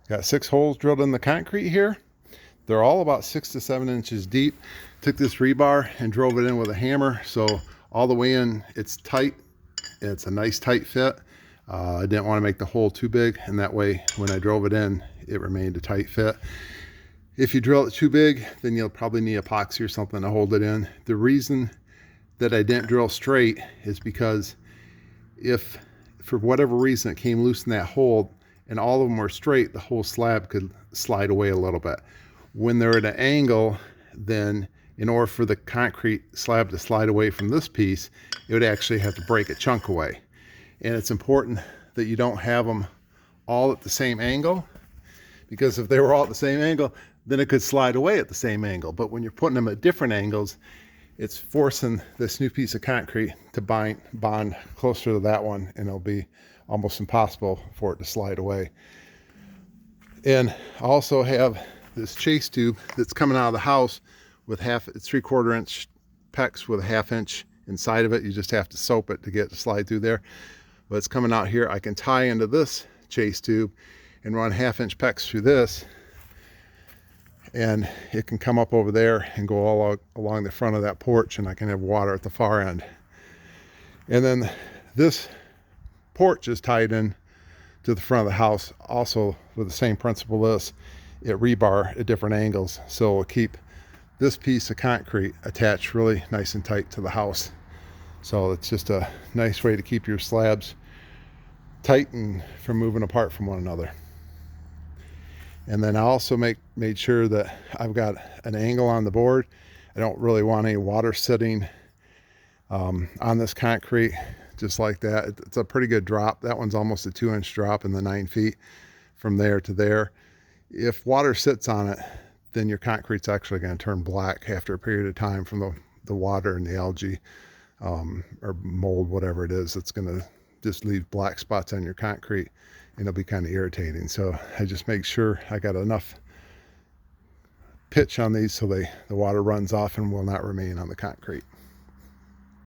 Got 6 holes drilled in the concrete here. They're all about 6 to 7 inches deep. Took this rebar and drove it in with a hammer, so all the way in it's tight. It's a nice tight fit. I didn't want to make the hole too big, and that way when I drove it in, it remained a tight fit. If you drill it too big, then you'll probably need epoxy or something to hold it in. The reason that I didn't drill straight is because if for whatever reason it came loose in that hole and all of them were straight, the whole slab could slide away a little bit. When they're at an angle, then in order for the concrete slab to slide away from this piece, it would actually have to break a chunk away. And it's important that you don't have them all at the same angle, because if they were all at the same angle, then it could slide away at the same angle. But when you're putting them at different angles, it's forcing this new piece of concrete to bond closer to that one, and it'll be almost impossible for it to slide away. And I also have this chase tube that's coming out of the house with it's 3/4 inch pecs with a 1/2 inch inside of it. You just have to soap it to get it to slide through there. But it's coming out here. I can tie into this chase tube and run 1/2 inch pecs through this, and it can come up over there and go all along the front of that porch, and I can have water at the far end. And then this porch is tied in to the front of the house also with the same principle as it rebar at different angles, so it'll keep this piece of concrete attached really nice and tight to the house. So it's just a nice way to keep your slabs tight and from moving apart from one another. And then I also made sure that I've got an angle on the board. I don't really want any water sitting on this concrete just like that. It's a pretty good drop. That one's almost a 2-inch drop in the 9 feet from there to there. If water sits on it, then your concrete's actually going to turn black after a period of time from the water and the algae or mold, whatever it is. It's going to just leave black spots on your concrete, and it'll be kind of irritating. So I just make sure I got enough pitch on these so the water runs off and will not remain on the concrete.